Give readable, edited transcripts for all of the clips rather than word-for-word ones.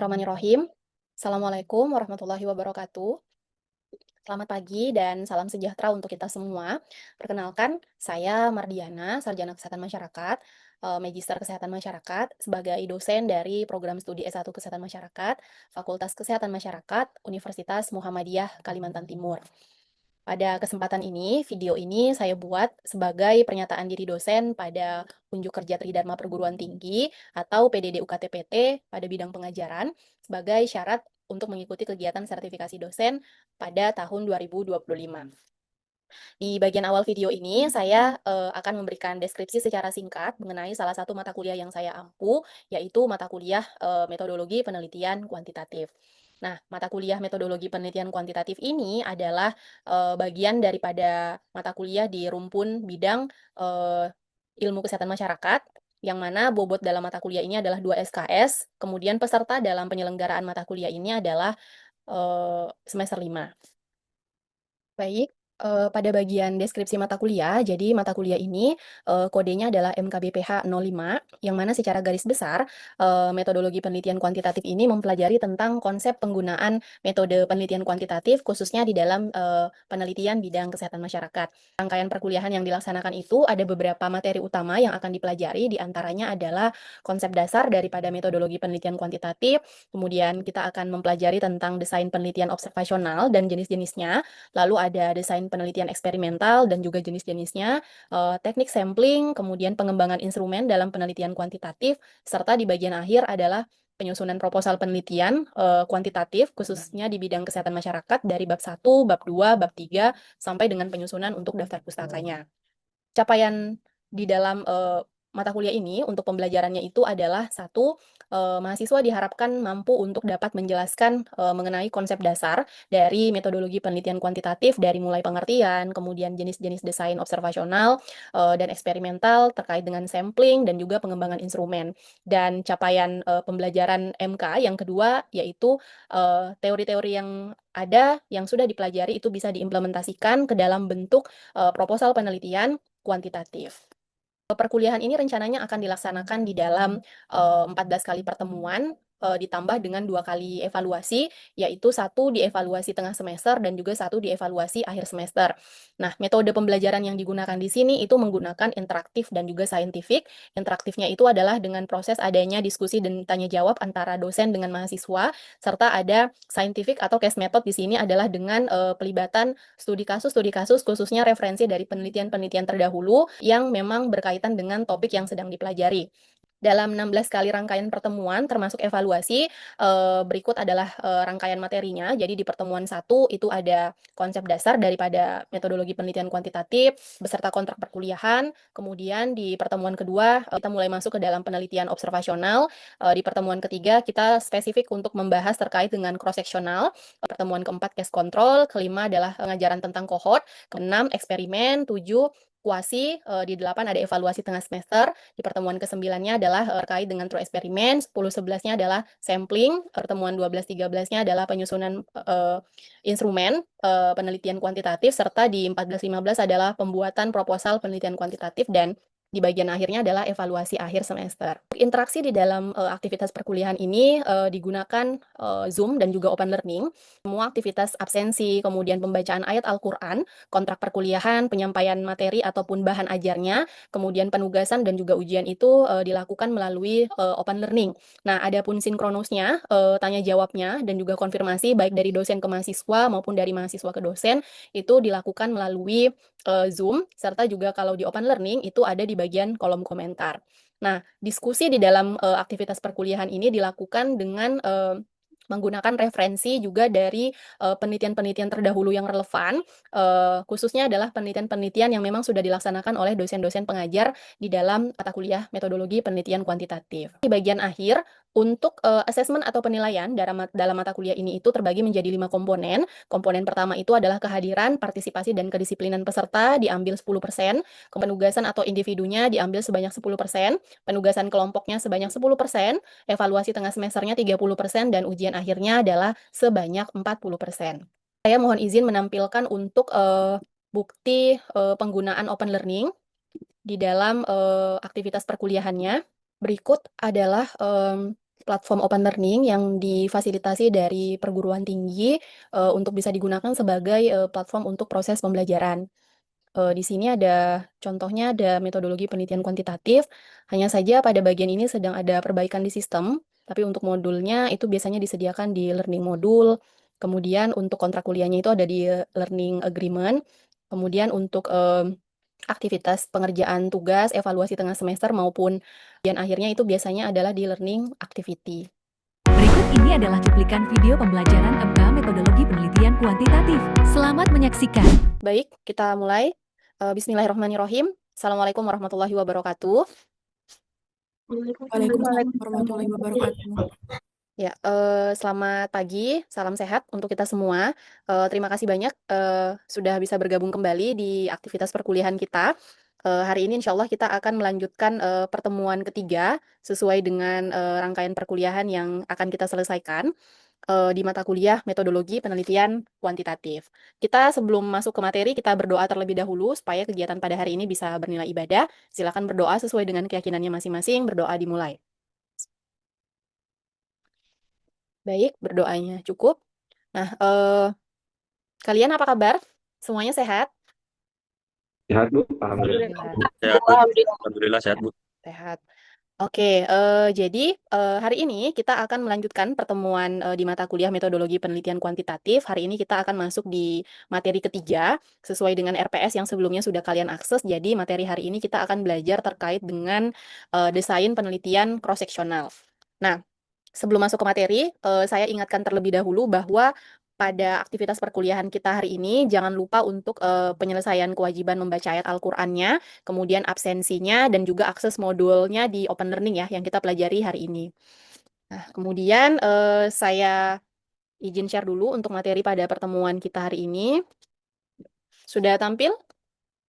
Bismillahirrahmanirrahim. Assalamualaikum warahmatullahi wabarakatuh. Selamat pagi dan salam sejahtera untuk kita semua. Perkenalkan, saya Mardiana, Sarjana Kesehatan Masyarakat, Magister Kesehatan Masyarakat, sebagai dosen dari program studi S1 Kesehatan Masyarakat, Fakultas Kesehatan Masyarakat, Universitas Muhammadiyah Kalimantan Timur. Pada kesempatan ini, video ini saya buat sebagai pernyataan diri dosen pada unjuk kerja Tridharma Perguruan Tinggi atau PDD UKT-PT pada bidang pengajaran sebagai syarat untuk mengikuti kegiatan sertifikasi dosen pada tahun 2025. Di bagian awal video ini, saya akan memberikan deskripsi secara singkat mengenai salah satu mata kuliah yang saya ampu, yaitu mata kuliah Metodologi Penelitian Kuantitatif. Nah, mata kuliah Metodologi Penelitian Kuantitatif ini adalah bagian daripada mata kuliah di rumpun bidang Ilmu Kesehatan Masyarakat, yang mana bobot dalam mata kuliah ini adalah 2 SKS, kemudian peserta dalam penyelenggaraan mata kuliah ini adalah semester 5. Baik, pada bagian deskripsi mata kuliah, jadi mata kuliah ini, kodenya adalah MKBPH 05, yang mana secara garis besar, metodologi penelitian kuantitatif ini mempelajari tentang konsep penggunaan metode penelitian kuantitatif, khususnya di dalam, penelitian bidang kesehatan masyarakat. Rangkaian perkuliahan yang dilaksanakan itu ada beberapa materi utama yang akan dipelajari, di antaranya adalah konsep dasar daripada metodologi penelitian kuantitatif, kemudian kita akan mempelajari tentang desain penelitian observasional dan jenis-jenisnya, lalu ada desain penelitian eksperimental dan juga jenis-jenisnya, teknik sampling, kemudian pengembangan instrumen dalam penelitian kuantitatif, serta di bagian akhir adalah penyusunan proposal penelitian kuantitatif, khususnya di bidang kesehatan masyarakat dari bab 1, bab 2, bab 3, sampai dengan penyusunan untuk daftar pustakanya. Capaian di dalam, mata kuliah ini untuk pembelajarannya itu adalah satu, mahasiswa diharapkan mampu untuk dapat menjelaskan, mengenai konsep dasar dari metodologi penelitian kuantitatif dari mulai pengertian, kemudian jenis-jenis desain observasional, dan eksperimental terkait dengan sampling dan juga pengembangan instrumen. Dan capaian, pembelajaran MK yang kedua yaitu, teori-teori yang ada, yang sudah dipelajari itu bisa diimplementasikan ke dalam bentuk, proposal penelitian kuantitatif. Perkuliahan ini rencananya akan dilaksanakan di dalam 14 kali pertemuan, ditambah dengan 2 kali evaluasi, yaitu satu dievaluasi tengah semester dan juga satu dievaluasi akhir semester. Nah, metode pembelajaran yang digunakan di sini itu menggunakan interaktif dan juga saintifik. Interaktifnya itu adalah dengan proses adanya diskusi dan tanya jawab antara dosen dengan mahasiswa, serta ada saintifik atau case method di sini adalah dengan pelibatan studi kasus khususnya referensi dari penelitian-penelitian terdahulu yang memang berkaitan dengan topik yang sedang dipelajari. Dalam 16 kali rangkaian pertemuan termasuk evaluasi, berikut adalah, rangkaian materinya. Jadi di pertemuan satu itu ada konsep dasar daripada metodologi penelitian kuantitatif beserta kontrak perkuliahan. Kemudian di pertemuan kedua, kita mulai masuk ke dalam penelitian observasional. Di pertemuan ketiga kita spesifik untuk membahas terkait dengan cross sectional. Pertemuan keempat case control, kelima adalah pengajaran tentang kohort, keenam eksperimen, tujuh kuasi, di 8 ada evaluasi tengah semester, di pertemuan ke-9-nya adalah, terkait dengan true eksperimen, 10, 11-nya adalah sampling, pertemuan 12, 13-nya adalah penyusunan, instrumen, penelitian kuantitatif, serta di 14, 15 adalah pembuatan proposal penelitian kuantitatif dan di bagian akhirnya adalah evaluasi akhir semester. Interaksi di dalam, aktivitas perkuliahan ini, digunakan, Zoom dan juga open learning. Semua aktivitas absensi, kemudian pembacaan ayat Al-Qur'an, kontrak perkuliahan, penyampaian materi ataupun bahan ajarnya, kemudian penugasan dan juga ujian itu, dilakukan melalui, open learning. Nah, adapun sinkronusnya, tanya jawabnya dan juga konfirmasi baik dari dosen ke mahasiswa maupun dari mahasiswa ke dosen, itu dilakukan melalui, Zoom, serta juga kalau di open learning itu ada di bagian kolom komentar. Nah, diskusi di dalam, aktivitas perkuliahan ini dilakukan dengan, menggunakan referensi juga dari, penelitian-penelitian terdahulu yang relevan, khususnya adalah penelitian-penelitian yang memang sudah dilaksanakan oleh dosen-dosen pengajar di dalam mata kuliah metodologi penelitian kuantitatif. Di bagian akhir, untuk, asesmen atau penilaian dalam mata kuliah ini itu terbagi menjadi 5 komponen. Komponen pertama itu adalah kehadiran, partisipasi, dan kedisiplinan peserta diambil 10%, penugasan atau individunya diambil sebanyak 10%, penugasan kelompoknya sebanyak 10%, evaluasi tengah semesternya 30%, dan ujian akhirnya adalah sebanyak 40%. Saya mohon izin menampilkan untuk, bukti, penggunaan open learning di dalam, aktivitas perkuliahannya. Berikut adalah, platform open learning yang difasilitasi dari perguruan tinggi untuk bisa digunakan sebagai platform untuk proses pembelajaran. Di sini ada contohnya ada metodologi penelitian kuantitatif, hanya saja pada bagian ini sedang ada perbaikan di sistem, tapi untuk modulnya itu biasanya disediakan di learning modul, kemudian untuk kontrak kuliahnya itu ada di learning agreement, kemudian untuk aktivitas pengerjaan tugas, evaluasi tengah semester maupun ujian akhirnya itu biasanya adalah di learning activity. Berikut ini adalah cuplikan video pembelajaran MK Metodologi Penelitian Kuantitatif. Selamat menyaksikan. Baik, kita mulai. Bismillahirrahmanirrahim. Assalamualaikum warahmatullahi wabarakatuh. Waalaikumsalam warahmatullahi wabarakatuh. Ya, selamat pagi, salam sehat untuk kita semua. Terima kasih banyak sudah bisa bergabung kembali di aktivitas perkuliahan kita. Hari ini insya Allah kita akan melanjutkan pertemuan ketiga sesuai dengan rangkaian perkuliahan yang akan kita selesaikan di mata kuliah metodologi penelitian kuantitatif. Kita sebelum masuk ke materi, kita berdoa terlebih dahulu supaya kegiatan pada hari ini bisa bernilai ibadah. Silakan berdoa sesuai dengan keyakinannya masing-masing. Berdoa dimulai. Baik, berdoanya cukup. Nah, kalian apa kabar? Semuanya sehat? Sehat, Bu. Alhamdulillah. Sehat. Alhamdulillah sehat, Bu. Sehat. Oke, jadi hari ini kita akan melanjutkan pertemuan di mata kuliah metodologi penelitian kuantitatif. Hari ini kita akan masuk di materi ketiga sesuai dengan RPS yang sebelumnya sudah kalian akses. Jadi materi hari ini kita akan belajar terkait dengan desain penelitian cross-seksional. Nah, sebelum masuk ke materi, saya ingatkan terlebih dahulu bahwa pada aktivitas perkuliahan kita hari ini, jangan lupa untuk penyelesaian kewajiban membaca ayat Al-Qur'annya, kemudian absensinya, dan juga akses modulnya di Open Learning ya, yang kita pelajari hari ini. Nah, kemudian saya izin share dulu untuk materi pada pertemuan kita hari ini. Sudah tampil?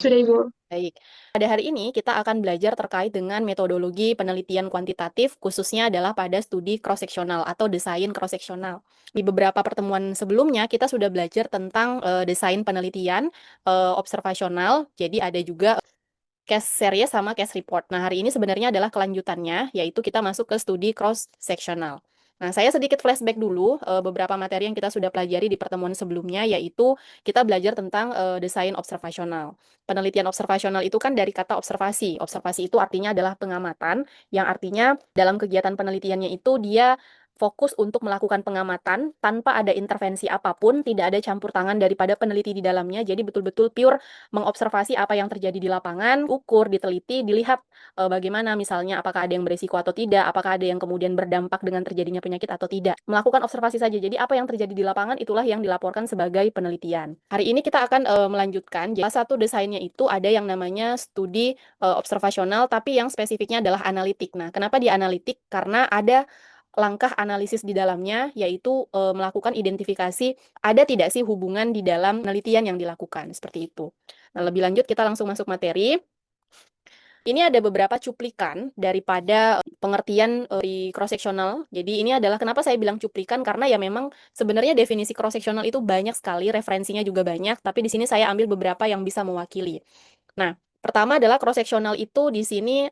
Sudah, Ibu. Baik, pada hari ini kita akan belajar terkait dengan metodologi penelitian kuantitatif, khususnya adalah pada studi cross-seksional atau desain cross-seksional. Di beberapa pertemuan sebelumnya, kita sudah belajar tentang desain penelitian observasional, jadi ada juga case series sama case report. Nah, hari ini sebenarnya adalah kelanjutannya, yaitu kita masuk ke studi cross-seksional. Nah, saya sedikit flashback dulu beberapa materi yang kita sudah pelajari di pertemuan sebelumnya, yaitu kita belajar tentang desain observasional. Penelitian observasional itu kan dari kata observasi. Observasi itu artinya adalah pengamatan, yang artinya dalam kegiatan penelitiannya itu dia fokus untuk melakukan pengamatan tanpa ada intervensi apapun, tidak ada campur tangan daripada peneliti di dalamnya, jadi betul-betul pure mengobservasi apa yang terjadi di lapangan, ukur, diteliti, dilihat bagaimana misalnya apakah ada yang beresiko atau tidak, apakah ada yang kemudian berdampak dengan terjadinya penyakit atau tidak. Melakukan observasi saja, jadi apa yang terjadi di lapangan itulah yang dilaporkan sebagai penelitian. Hari ini kita akan melanjutkan, salah satu desainnya itu ada yang namanya studi observasional, tapi yang spesifiknya adalah analitik. Nah, kenapa di analitik? Karena ada langkah analisis di dalamnya, yaitu melakukan identifikasi ada tidak sih hubungan di dalam penelitian yang dilakukan, seperti itu. Nah, lebih lanjut kita langsung masuk materi. Ini ada beberapa cuplikan daripada pengertian di cross-seksional. Jadi ini adalah kenapa saya bilang cuplikan, karena ya memang sebenarnya definisi cross-seksional itu banyak sekali, referensinya juga banyak, tapi di sini saya ambil beberapa yang bisa mewakili. Nah, pertama adalah cross-seksional itu di sini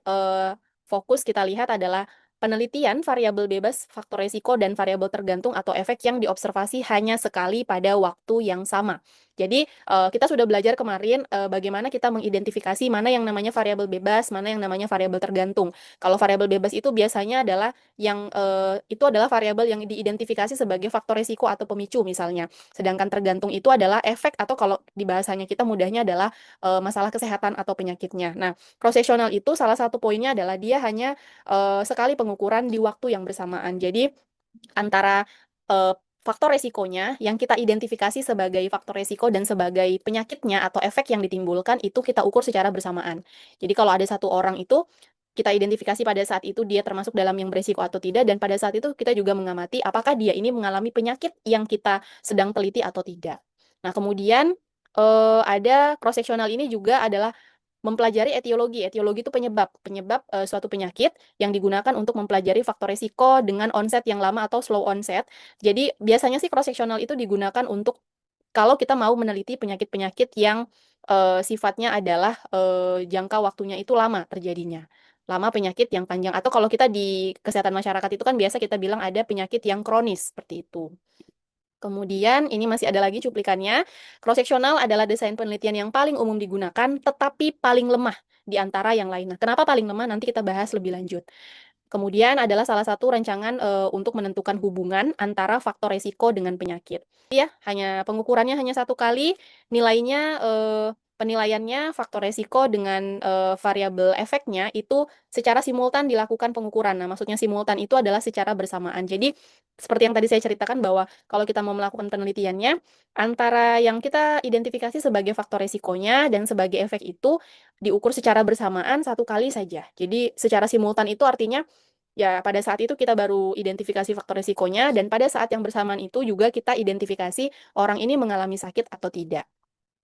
fokus kita lihat adalah penelitian variabel bebas, faktor resiko, dan variabel tergantung atau efek yang diobservasi hanya sekali pada waktu yang sama. Jadi, kita sudah belajar kemarin bagaimana kita mengidentifikasi mana yang namanya variabel bebas, mana yang namanya variabel tergantung. Kalau variabel bebas itu biasanya adalah yang itu adalah variabel yang diidentifikasi sebagai faktor resiko atau pemicu misalnya. Sedangkan tergantung itu adalah efek atau kalau di bahasanya kita mudahnya adalah masalah kesehatan atau penyakitnya. Nah, cross-seksional itu salah satu poinnya adalah dia hanya sekali pengukuran di waktu yang bersamaan. Jadi antara faktor resikonya yang kita identifikasi sebagai faktor resiko dan sebagai penyakitnya atau efek yang ditimbulkan itu kita ukur secara bersamaan. Jadi kalau ada satu orang itu kita identifikasi pada saat itu dia termasuk dalam yang beresiko atau tidak, dan pada saat itu kita juga mengamati apakah dia ini mengalami penyakit yang kita sedang teliti atau tidak. Nah, kemudian ada cross-seksional ini juga adalah mempelajari etiologi. Etiologi itu penyebab suatu penyakit yang digunakan untuk mempelajari faktor risiko dengan onset yang lama atau slow onset. Jadi biasanya sih cross-seksional itu digunakan untuk kalau kita mau meneliti penyakit-penyakit yang sifatnya adalah jangka waktunya itu lama terjadinya. lama, penyakit yang panjang. Atau kalau kita di kesehatan masyarakat itu kan biasa kita bilang ada penyakit yang kronis, seperti itu. Kemudian ini masih ada lagi cuplikannya. Cross-sectional adalah desain penelitian yang paling umum digunakan, tetapi paling lemah di antara yang lain. Nah, kenapa paling lemah? Nanti kita bahas lebih lanjut. Kemudian adalah salah satu rancangan untuk menentukan hubungan antara faktor resiko dengan penyakit. Ya, hanya pengukurannya hanya satu kali, nilainya penilaiannya faktor resiko dengan variabel efeknya itu secara simultan dilakukan pengukuran. Nah, maksudnya simultan itu adalah secara bersamaan. Jadi, seperti yang tadi saya ceritakan bahwa kalau kita mau melakukan penelitiannya, antara yang kita identifikasi sebagai faktor resikonya dan sebagai efek itu diukur secara bersamaan satu kali saja. Jadi, secara simultan itu artinya ya, pada saat itu kita baru identifikasi faktor risikonya, dan pada saat yang bersamaan itu juga kita identifikasi orang ini mengalami sakit atau tidak.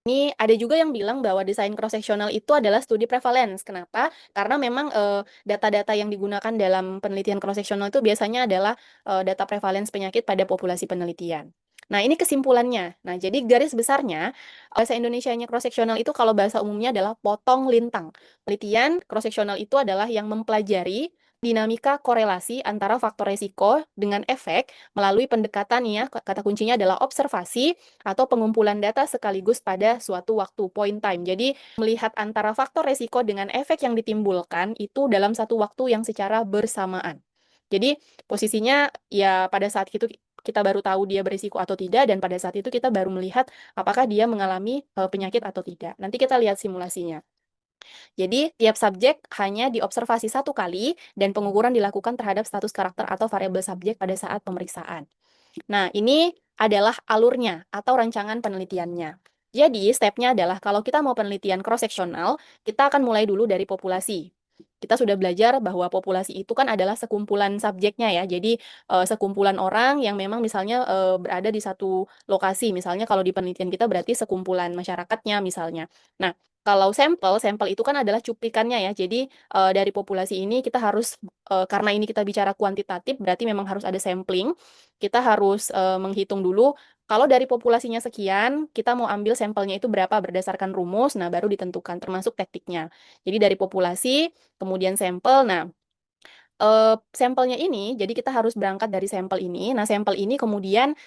Ini ada juga yang bilang bahwa desain cross-sectional itu adalah studi prevalence. Kenapa? Karena memang data-data yang digunakan dalam penelitian cross-sectional itu biasanya adalah data prevalence penyakit pada populasi penelitian. Nah, ini kesimpulannya. Nah, jadi garis besarnya, bahasa Indonesianya cross-sectional itu kalau bahasa umumnya adalah potong lintang. Penelitian cross-sectional itu adalah yang mempelajari dinamika korelasi antara faktor resiko dengan efek melalui pendekatan ya, kata kuncinya adalah observasi atau pengumpulan data sekaligus pada suatu waktu, point time. Jadi, melihat antara faktor resiko dengan efek yang ditimbulkan itu dalam satu waktu yang secara bersamaan. Jadi, posisinya ya pada saat itu kita baru tahu dia berisiko atau tidak, dan pada saat itu kita baru melihat apakah dia mengalami penyakit atau tidak. Nanti kita lihat simulasinya. Jadi, tiap subjek hanya diobservasi satu kali, dan pengukuran dilakukan terhadap status karakter atau variabel subjek pada saat pemeriksaan. Nah, ini adalah alurnya atau rancangan penelitiannya. Jadi, stepnya adalah kalau kita mau penelitian cross-sectional, kita akan mulai dulu dari populasi. Kita sudah belajar bahwa populasi itu kan adalah sekumpulan subjeknya ya. Jadi, sekumpulan orang yang memang misalnya berada di satu lokasi. Misalnya kalau di penelitian kita berarti sekumpulan masyarakatnya misalnya. Nah, kalau sampel, sampel itu kan adalah cuplikannya ya. Jadi, dari populasi ini kita harus, karena ini kita bicara kuantitatif, berarti memang harus ada sampling. Kita harus menghitung dulu, kalau dari populasinya sekian, kita mau ambil sampelnya itu berapa berdasarkan rumus, nah baru ditentukan, termasuk tekniknya. Jadi dari populasi, kemudian sampel, nah sampelnya ini, jadi kita harus berangkat dari sampel ini. Nah, sampel ini kemudian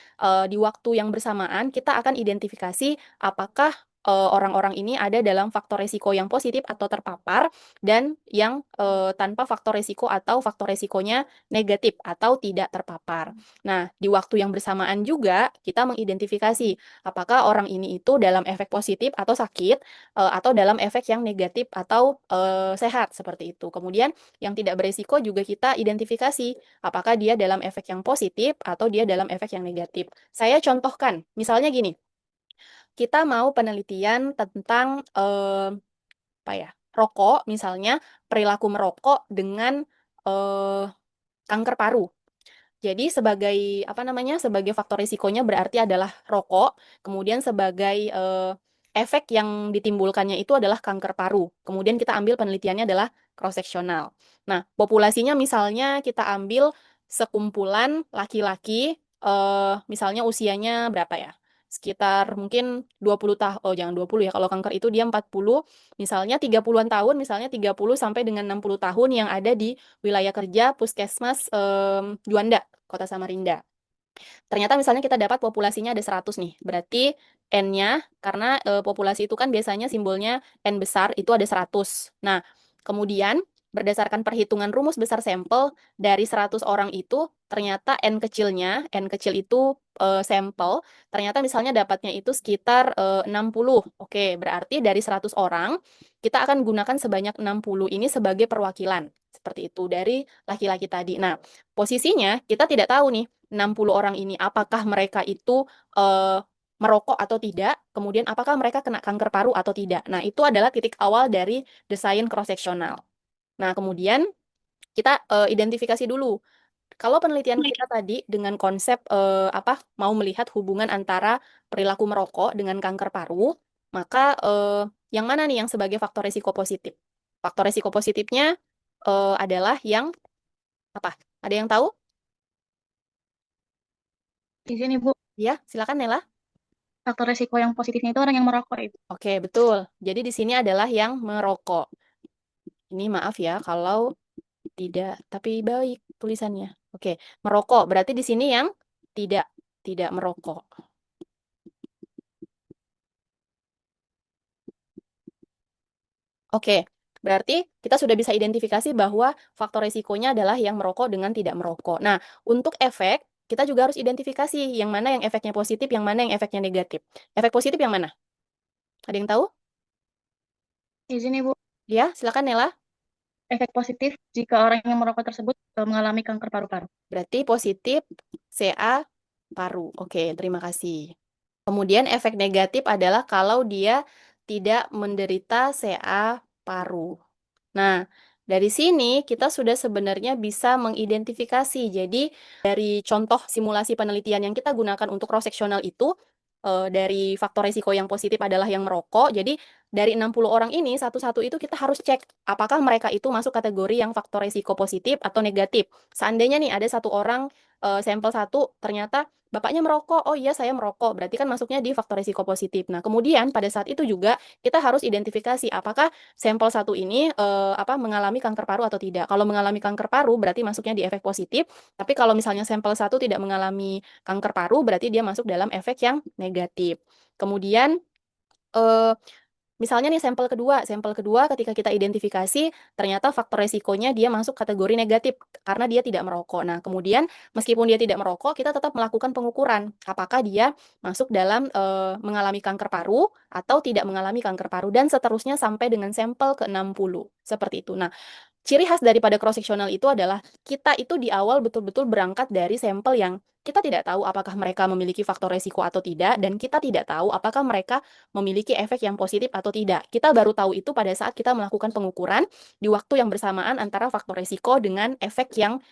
di waktu yang bersamaan kita akan identifikasi apakah orang-orang ini ada dalam faktor resiko yang positif atau terpapar, dan yang tanpa faktor resiko atau faktor resikonya negatif atau tidak terpapar. Nah, di waktu yang bersamaan juga kita mengidentifikasi apakah orang ini itu dalam efek positif atau sakit, atau dalam efek yang negatif atau sehat, seperti itu. Kemudian yang tidak beresiko juga kita identifikasi apakah dia dalam efek yang positif atau dia dalam efek yang negatif. Saya contohkan, misalnya gini, kita mau penelitian tentang apa ya, rokok, misalnya perilaku merokok dengan kanker paru. Jadi sebagai apa namanya, sebagai faktor risikonya berarti adalah rokok, kemudian sebagai efek yang ditimbulkannya itu adalah kanker paru. Kemudian kita ambil penelitiannya adalah cross-sectional. Nah, populasinya misalnya kita ambil sekumpulan laki-laki, misalnya usianya berapa ya? Sekitar mungkin 20 tahun, oh jangan 20 ya, kalau kanker itu dia 40, misalnya 30-an tahun, misalnya 30 sampai dengan 60 tahun yang ada di wilayah kerja Puskesmas Juanda, Kota Samarinda. Ternyata misalnya kita dapat populasinya ada 100 nih, berarti N-nya, karena populasi itu kan biasanya simbolnya N besar, itu ada 100. Nah, kemudian berdasarkan perhitungan rumus besar sampel, dari 100 orang itu, ternyata N kecilnya, N kecil itu sampel, ternyata misalnya dapatnya itu sekitar 60. Oke, berarti dari 100 orang, kita akan gunakan sebanyak 60 ini sebagai perwakilan. Seperti itu, dari laki-laki tadi. Nah, posisinya kita tidak tahu nih, 60 orang ini apakah mereka itu merokok atau tidak, kemudian apakah mereka kena kanker paru atau tidak. Nah, itu adalah titik awal dari desain cross-sectional. Nah, kemudian kita identifikasi dulu. Kalau penelitian kita tadi dengan konsep apa, mau melihat hubungan antara perilaku merokok dengan kanker paru, maka yang mana nih yang sebagai faktor risiko positif? Faktor risiko positifnya adalah yang apa? Ada yang tahu? Di sini, Bu, Ya, silakan Nela. faktor resiko yang positifnya itu orang yang merokok itu. Oke, betul. Jadi di sini adalah yang merokok. Ini maaf ya kalau tidak, tapi baik tulisannya. Oke, merokok. Berarti di sini yang tidak merokok. Oke, berarti kita sudah bisa identifikasi bahwa faktor resikonya adalah yang merokok dengan tidak merokok. Nah, untuk efek, kita juga harus identifikasi yang mana yang efeknya positif, yang mana yang efeknya negatif. Efek positif yang mana? Ada yang tahu? Izin Ibu, Ya, silakan Nela. efek positif jika orang yang merokok tersebut mengalami kanker paru-paru. Berarti positif CA paru. Oke, terima kasih. Kemudian efek negatif adalah kalau dia tidak menderita CA paru. Nah, dari sini kita sudah sebenarnya bisa mengidentifikasi. Jadi, dari contoh simulasi penelitian yang kita gunakan untuk cross sectional itu, dari faktor risiko yang positif adalah yang merokok. Jadi, dari 60 orang ini, satu-satu itu kita harus cek apakah mereka itu masuk kategori yang faktor risiko positif atau negatif. Seandainya nih ada satu orang, sampel satu ternyata bapaknya merokok, oh iya saya merokok, berarti kan masuknya di faktor risiko positif. Nah, kemudian pada saat itu juga kita harus identifikasi apakah sampel satu ini mengalami kanker paru atau tidak. Kalau mengalami kanker paru berarti masuknya di efek positif, tapi kalau misalnya sampel satu tidak mengalami kanker paru berarti dia masuk dalam efek yang negatif. Kemudian eh, misalnya nih sampel kedua ketika kita identifikasi ternyata faktor resikonya dia masuk kategori negatif karena dia tidak merokok. Nah, kemudian meskipun dia tidak merokok, kita tetap melakukan pengukuran apakah dia masuk dalam mengalami kanker paru atau tidak mengalami kanker paru dan seterusnya sampai dengan sampel ke-60. Seperti itu. Nah, ciri khas daripada cross sectional itu adalah kita itu di awal betul-betul berangkat dari sampel yang kita tidak tahu apakah mereka memiliki faktor resiko atau tidak, dan kita tidak tahu apakah mereka memiliki efek yang positif atau tidak. Kita baru tahu itu pada saat kita melakukan pengukuran di waktu yang bersamaan antara faktor resiko dengan efek yang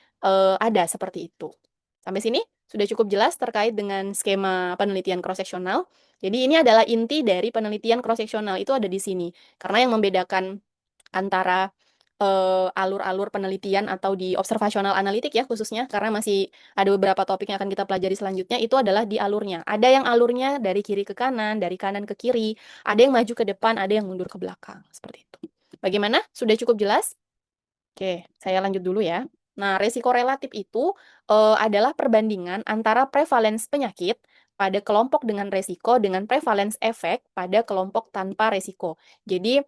ada seperti itu. Sampai sini sudah cukup jelas terkait dengan skema penelitian cross sectional. Jadi ini adalah inti dari penelitian cross sectional itu ada di sini. Karena yang membedakan antara alur-alur penelitian atau di observational analitik ya khususnya karena masih ada beberapa topik yang akan kita pelajari selanjutnya itu adalah di alurnya. Ada yang alurnya dari kiri ke kanan, dari kanan ke kiri, ada yang maju ke depan, ada yang mundur ke belakang, seperti itu. Bagaimana? Sudah cukup jelas? Oke, saya lanjut dulu ya. Nah, resiko relatif itu adalah perbandingan antara prevalens penyakit pada kelompok dengan resiko dengan prevalens efek pada kelompok tanpa resiko. Jadi,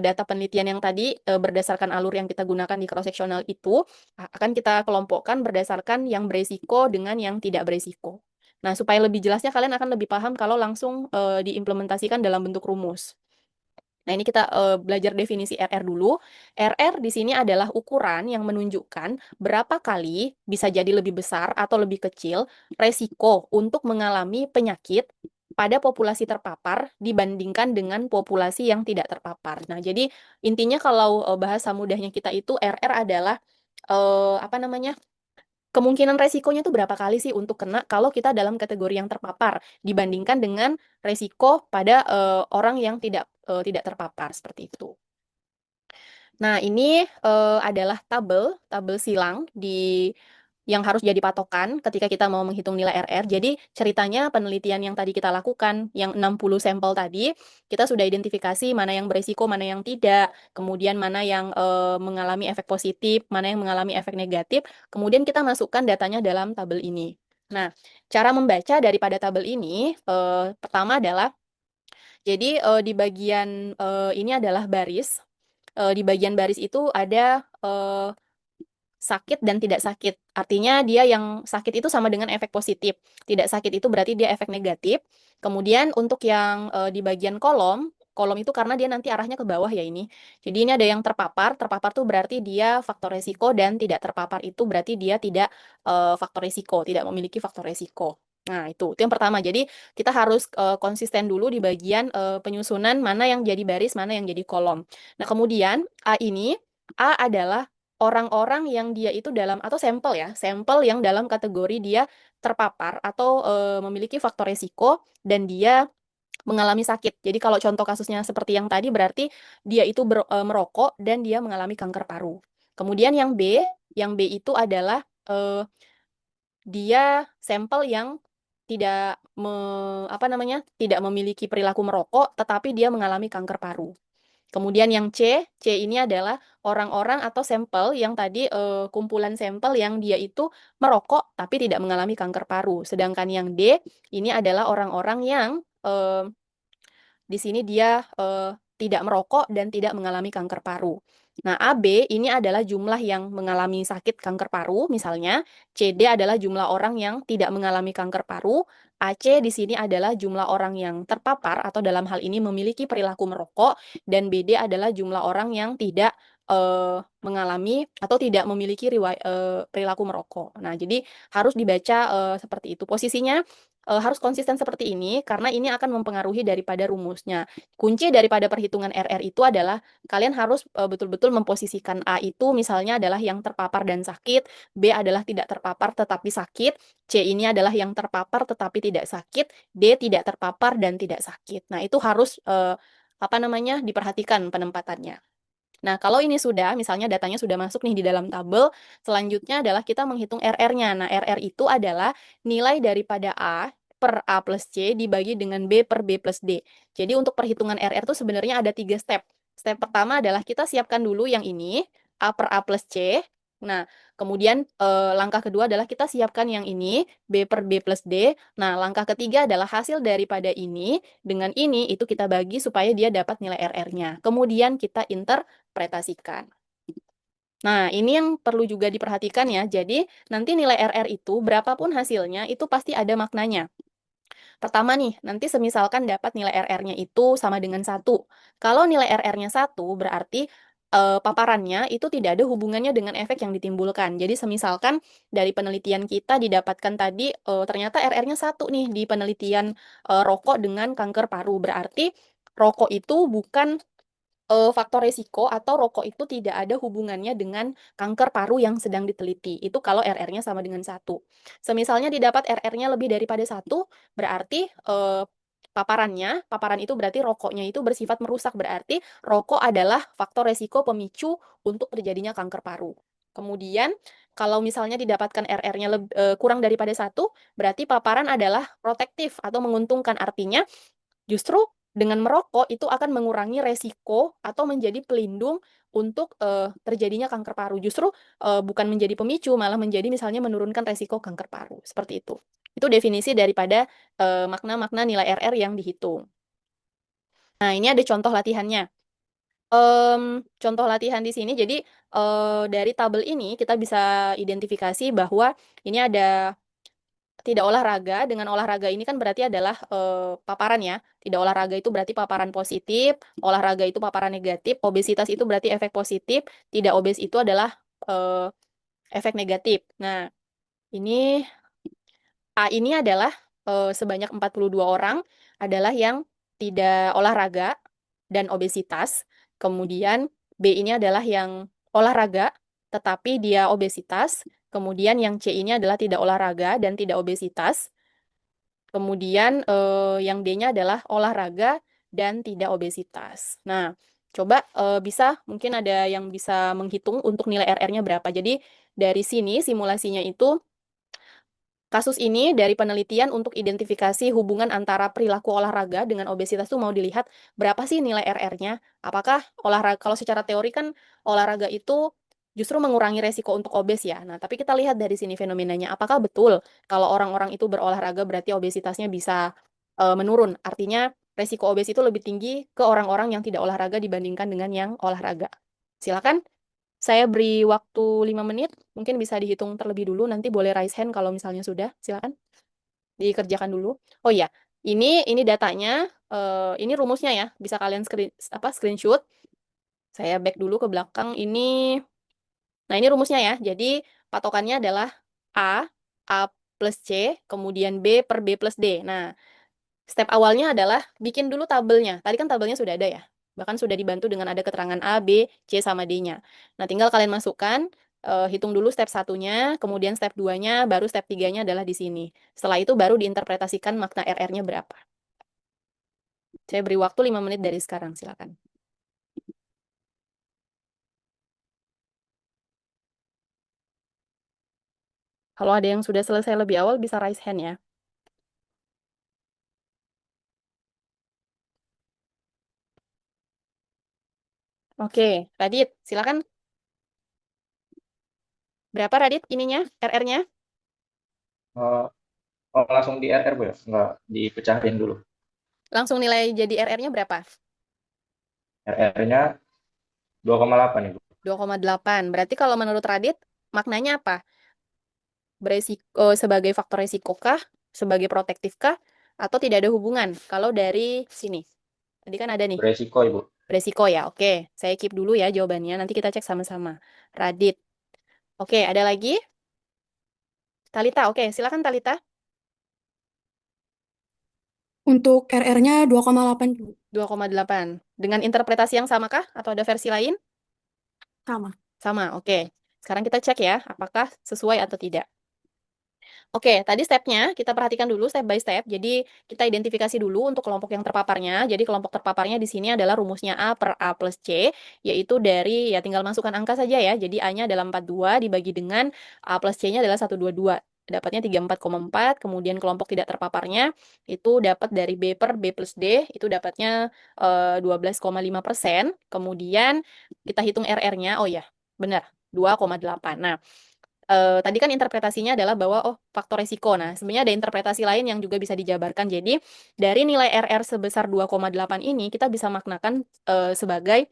data penelitian yang tadi berdasarkan alur yang kita gunakan di cross sectional itu akan kita kelompokkan berdasarkan yang beresiko dengan yang tidak beresiko. Nah, supaya lebih jelasnya kalian akan lebih paham kalau langsung diimplementasikan dalam bentuk rumus. Nah, ini kita belajar definisi RR dulu. RR di sini adalah ukuran yang menunjukkan berapa kali bisa jadi lebih besar atau lebih kecil resiko untuk mengalami penyakit pada populasi terpapar dibandingkan dengan populasi yang tidak terpapar. Nah, jadi intinya kalau bahasa mudahnya kita itu RR adalah apa namanya? Kemungkinan resikonya itu berapa kali sih untuk kena kalau kita dalam kategori yang terpapar dibandingkan dengan resiko pada orang yang tidak terpapar seperti itu. Nah, ini adalah tabel silang yang harus jadi patokan ketika kita mau menghitung nilai RR. Jadi, ceritanya penelitian yang tadi kita lakukan, yang 60 sampel tadi, kita sudah identifikasi mana yang berisiko, mana yang tidak, kemudian mana yang mengalami efek positif, mana yang mengalami efek negatif, kemudian kita masukkan datanya dalam tabel ini. Nah, cara membaca daripada tabel ini, pertama adalah, jadi di bagian ini adalah baris. Di bagian baris itu ada sakit dan tidak sakit. Artinya dia yang sakit itu sama dengan efek positif. Tidak sakit itu berarti dia efek negatif. Kemudian untuk yang di bagian kolom, kolom itu karena dia nanti arahnya ke bawah ya ini. Jadi ini ada yang terpapar. Terpapar tuh berarti dia faktor resiko dan tidak terpapar itu berarti dia tidak faktor resiko, tidak memiliki faktor resiko. Nah, itu yang pertama. Jadi kita harus konsisten dulu di bagian penyusunan mana yang jadi baris, mana yang jadi kolom. Nah, kemudian A adalah orang-orang yang dia itu dalam atau sampel ya, sampel yang dalam kategori dia terpapar atau memiliki faktor resiko dan dia mengalami sakit. Jadi kalau contoh kasusnya seperti yang tadi berarti dia itu merokok dan dia mengalami kanker paru. Kemudian yang B itu adalah dia sampel yang tidak tidak memiliki perilaku merokok tetapi dia mengalami kanker paru. Kemudian yang C ini adalah orang-orang atau sampel yang tadi kumpulan sampel yang dia itu merokok tapi tidak mengalami kanker paru. Sedangkan yang D ini adalah orang-orang yang di sini dia tidak merokok dan tidak mengalami kanker paru. Nah, AB ini adalah jumlah yang mengalami sakit kanker paru, misalnya CD adalah jumlah orang yang tidak mengalami kanker paru, AC di sini adalah jumlah orang yang terpapar atau dalam hal ini memiliki perilaku merokok, dan BD adalah jumlah orang yang tidak mengalami atau tidak memiliki perilaku merokok. Nah, jadi harus dibaca seperti itu. Posisinya harus konsisten seperti ini karena ini akan mempengaruhi daripada rumusnya. Kunci daripada perhitungan RR itu adalah kalian harus betul-betul memposisikan A itu misalnya adalah yang terpapar dan sakit, B adalah tidak terpapar tetapi sakit, C ini adalah yang terpapar tetapi tidak sakit, D tidak terpapar dan tidak sakit. Nah, itu harus diperhatikan penempatannya. Nah, kalau ini sudah, misalnya datanya sudah masuk nih di dalam tabel, selanjutnya adalah kita menghitung RR-nya. Nah, RR itu adalah nilai daripada A per A plus C dibagi dengan B per B plus D. Jadi untuk perhitungan RR itu sebenarnya ada 3 step. Step pertama adalah kita siapkan dulu yang ini, A per A plus C. Nah, kemudian langkah kedua adalah kita siapkan yang ini, B per B plus D. Nah, langkah ketiga adalah hasil daripada ini dengan ini, itu kita bagi supaya dia dapat nilai RR-nya. Kemudian kita interpretasikan. Nah, ini yang perlu juga diperhatikan ya. Jadi, nanti nilai RR itu, berapapun hasilnya, itu pasti ada maknanya. Pertama nih, nanti semisalkan dapat nilai RR-nya itu sama dengan 1. Kalau nilai RR-nya 1, berarti paparannya itu tidak ada hubungannya dengan efek yang ditimbulkan. Jadi semisalkan dari penelitian kita didapatkan tadi ternyata RR-nya 1 nih di penelitian rokok dengan kanker paru. Berarti rokok itu bukan faktor resiko atau rokok itu tidak ada hubungannya dengan kanker paru yang sedang diteliti. Itu kalau RR-nya sama dengan 1. Semisalnya didapat RR-nya lebih daripada 1, berarti paparan itu berarti rokoknya itu bersifat merusak. Berarti rokok adalah faktor resiko pemicu untuk terjadinya kanker paru. Kemudian, kalau misalnya didapatkan RR-nya kurang daripada 1, berarti paparan adalah protektif atau menguntungkan. Artinya, justru dengan merokok itu akan mengurangi resiko atau menjadi pelindung untuk terjadinya kanker paru. Justru bukan menjadi pemicu, malah menjadi misalnya menurunkan resiko kanker paru. Seperti itu. Itu definisi daripada makna-makna nilai RR yang dihitung. Nah, ini ada contoh latihannya. Contoh latihan di sini, jadi dari tabel ini kita bisa identifikasi bahwa ini ada tidak olahraga. Dengan olahraga ini kan berarti adalah paparan ya. Tidak olahraga itu berarti paparan positif, olahraga itu paparan negatif, obesitas itu berarti efek positif, tidak obes itu adalah efek negatif. Nah, ini A ini adalah sebanyak 42 orang adalah yang tidak olahraga dan obesitas. Kemudian B ini adalah yang olahraga tetapi dia obesitas. Kemudian yang C ini adalah tidak olahraga dan tidak obesitas. Kemudian yang D-nya adalah olahraga dan tidak obesitas. Nah, coba bisa mungkin ada yang bisa menghitung untuk nilai RR-nya berapa. Jadi dari sini simulasinya itu kasus ini dari penelitian untuk identifikasi hubungan antara perilaku olahraga dengan obesitas itu mau dilihat berapa sih nilai RR-nya. Apakah olahraga, kalau secara teori kan olahraga itu justru mengurangi resiko untuk obes ya. Nah, tapi kita lihat dari sini fenomenanya. Apakah betul kalau orang-orang itu berolahraga berarti obesitasnya bisa menurun? Artinya resiko obes itu lebih tinggi ke orang-orang yang tidak olahraga dibandingkan dengan yang olahraga. Silakan. Saya beri waktu 5 menit, mungkin bisa dihitung terlebih dulu, nanti boleh raise hand kalau misalnya sudah, silakan. Dikerjakan dulu. Oh iya, ini datanya, ini rumusnya ya, bisa kalian screenshot. Saya back dulu ke belakang, nah ini rumusnya ya, jadi patokannya adalah A plus C, kemudian B per B plus D. Nah, step awalnya adalah bikin dulu tabelnya. Tadi kan tabelnya sudah ada ya. Bahkan sudah dibantu dengan ada keterangan A, B, C, sama D-nya. Nah, tinggal kalian masukkan, hitung dulu step 1-nya, kemudian step 2-nya, baru step 3-nya adalah di sini. Setelah itu baru diinterpretasikan makna RR-nya berapa. Saya beri waktu 5 menit dari sekarang, silakan. Kalau ada yang sudah selesai lebih awal, bisa raise hand ya. Oke, Radit, silakan. Berapa Radit ininya, RR-nya? Oh, oh, langsung di RR Bu ya? Nggak dipecahin dulu. Langsung nilai jadi RR-nya berapa? RR-nya 2,8 Ibu. 2,8. Berarti kalau menurut Radit, maknanya apa? Beresiko sebagai faktor resiko kah? Sebagai protektif kah? Atau tidak ada hubungan? Kalau dari sini. Tadi kan ada nih, Beresiko Ibu. beresiko ya. Oke, saya keep dulu ya jawabannya. Nanti kita cek sama-sama. Radit. Oke, ada lagi? Talita, oke. Silakan Talita. Untuk RR-nya 2,8 Bu. 2,8. Dengan interpretasi yang sama kah? Atau ada versi lain? Sama. Sama, oke. Sekarang kita cek ya, apakah sesuai atau tidak. Oke, tadi stepnya kita perhatikan dulu step by step. Jadi kita identifikasi dulu untuk kelompok yang terpaparnya. Jadi kelompok terpaparnya di sini adalah rumusnya A per A plus C, yaitu dari ya tinggal masukkan angka saja ya. Jadi A-nya adalah 42 dibagi dengan A plus C-nya adalah 122. Dapatnya 34,4, kemudian kelompok tidak terpaparnya itu dapat dari B per B plus D, itu dapatnya 12,5%. Kemudian kita hitung RR-nya, oh ya, benar, 2,8. Nah, tadi kan interpretasinya adalah bahwa oh faktor resiko. Nah, sebenarnya ada interpretasi lain yang juga bisa dijabarkan. Jadi, dari nilai RR sebesar 2,8 ini kita bisa maknakan sebagai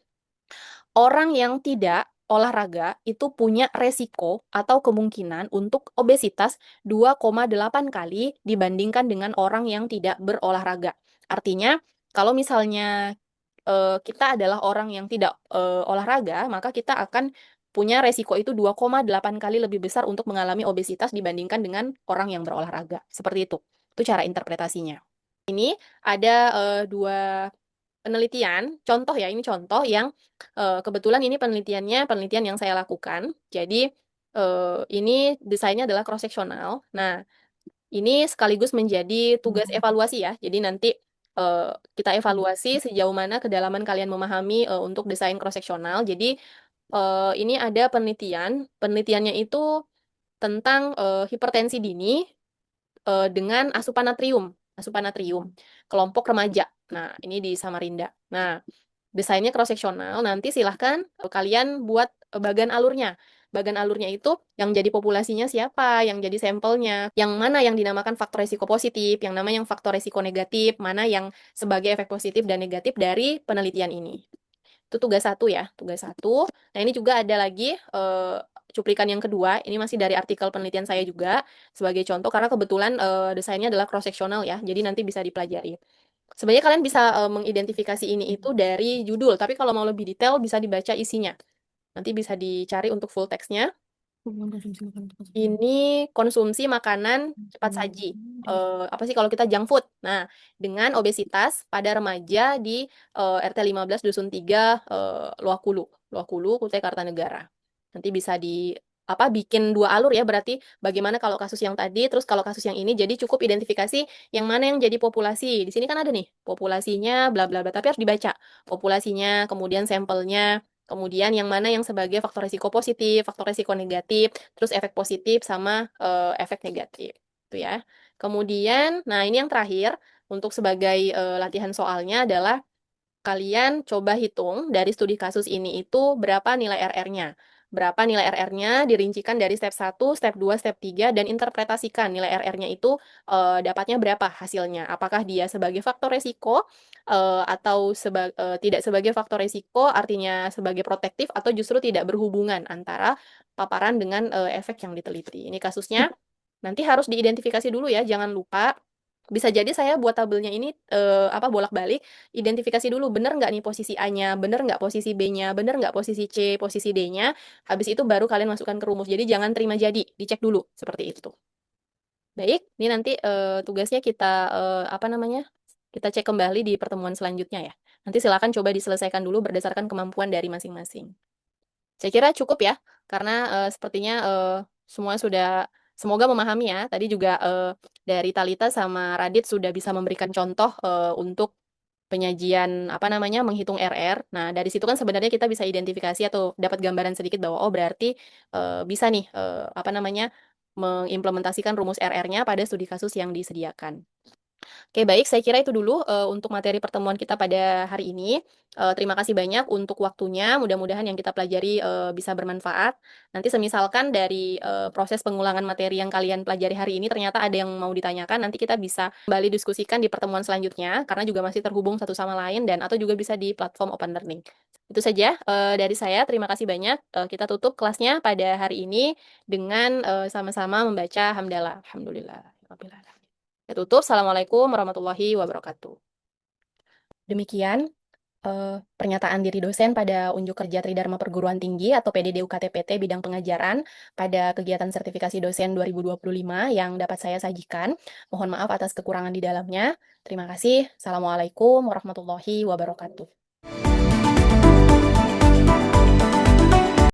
orang yang tidak olahraga itu punya resiko atau kemungkinan untuk obesitas 2,8 kali dibandingkan dengan orang yang tidak berolahraga. Artinya, kalau misalnya kita adalah orang yang tidak olahraga, maka kita akan punya resiko itu 2,8 kali lebih besar untuk mengalami obesitas dibandingkan dengan orang yang berolahraga. Seperti itu. Itu cara interpretasinya. Ini ada dua penelitian, contoh ya, ini contoh yang kebetulan ini penelitiannya penelitian yang saya lakukan. Jadi ini desainnya adalah cross sectional. Nah, ini sekaligus menjadi tugas evaluasi ya. Jadi nanti kita evaluasi sejauh mana kedalaman kalian memahami untuk desain cross sectional. Jadi ini ada penelitian, penelitiannya itu tentang hipertensi dini dengan asupan natrium, kelompok remaja. Nah, ini di Samarinda. Nah, desainnya cross sectional. Nanti silahkan kalian buat bagan alurnya. Bagan alurnya itu yang jadi populasinya siapa, yang jadi sampelnya, yang mana yang dinamakan faktor resiko positif, yang mana yang faktor resiko negatif, mana yang sebagai efek positif dan negatif dari penelitian ini. Itu tugas satu ya, tugas satu. Nah, ini juga ada lagi cuplikan yang kedua. Ini masih dari artikel penelitian saya juga sebagai contoh karena kebetulan desainnya adalah cross sectional ya. Jadi nanti bisa dipelajari. Sebenarnya kalian bisa mengidentifikasi ini itu dari judul, tapi kalau mau lebih detail bisa dibaca isinya. Nanti bisa dicari untuk full text-nya. Ini konsumsi makanan cepat saji. Apa sih kalau kita junk food? Nah, dengan obesitas pada remaja di RT 15 Dusun 3 Luakulu, Kutai Kartanegara. Nanti bisa di apa bikin dua alur ya berarti bagaimana kalau kasus yang tadi terus kalau kasus yang ini jadi cukup identifikasi yang mana yang jadi populasi. Di sini kan ada nih populasinya bla bla bla tapi harus dibaca populasinya, kemudian sampelnya, kemudian yang mana yang sebagai faktor risiko positif, faktor risiko negatif, terus efek positif sama efek negatif, itu ya. Kemudian, nah ini yang terakhir untuk sebagai latihan soalnya adalah kalian coba hitung dari studi kasus ini itu berapa nilai RR-nya. Berapa nilai RR-nya dirincikan dari step 1, step 2, step 3, dan interpretasikan nilai RR-nya itu dapatnya berapa hasilnya. Apakah dia sebagai faktor resiko atau tidak sebagai faktor resiko artinya sebagai protektif atau justru tidak berhubungan antara paparan dengan efek yang diteliti. Ini kasusnya nanti harus diidentifikasi dulu ya, jangan lupa. Bisa jadi saya buat tabelnya ini apa bolak-balik, identifikasi dulu bener nggak nih posisi A-nya, bener nggak posisi B-nya, bener nggak posisi C, posisi D-nya. Habis itu baru kalian masukkan ke rumus. Jadi jangan terima jadi, dicek dulu seperti itu. Baik, ini nanti tugasnya kita apa namanya? Kita cek kembali di pertemuan selanjutnya ya. Nanti silakan coba diselesaikan dulu berdasarkan kemampuan dari masing-masing. Saya kira cukup ya, karena sepertinya semua sudah semoga memahami ya. Tadi juga dari Talita sama Radit sudah bisa memberikan contoh untuk penyajian apa namanya menghitung RR. Nah, dari situ kan sebenarnya kita bisa identifikasi atau dapat gambaran sedikit bahwa oh berarti bisa nih apa namanya mengimplementasikan rumus RR-nya pada studi kasus yang disediakan. Oke, baik. Saya kira itu dulu untuk materi pertemuan kita pada hari ini. Terima kasih banyak untuk waktunya. Mudah-mudahan yang kita pelajari bisa bermanfaat. Nanti semisalkan dari proses pengulangan materi yang kalian pelajari hari ini ternyata ada yang mau ditanyakan, nanti kita bisa kembali diskusikan di pertemuan selanjutnya karena juga masih terhubung satu sama lain dan atau juga bisa di platform Open Learning. Itu saja dari saya. Terima kasih banyak. Kita tutup kelasnya pada hari ini dengan sama-sama membaca hamdalah. Alhamdulillah. Saya tutup. Assalamualaikum warahmatullahi wabarakatuh. Demikian pernyataan diri dosen pada unjuk kerja Tridharma Perguruan Tinggi atau PDD UKT-PT bidang pengajaran pada kegiatan sertifikasi dosen 2025 yang dapat saya sajikan. Mohon maaf atas kekurangan di dalamnya. Terima kasih. Assalamualaikum warahmatullahi wabarakatuh.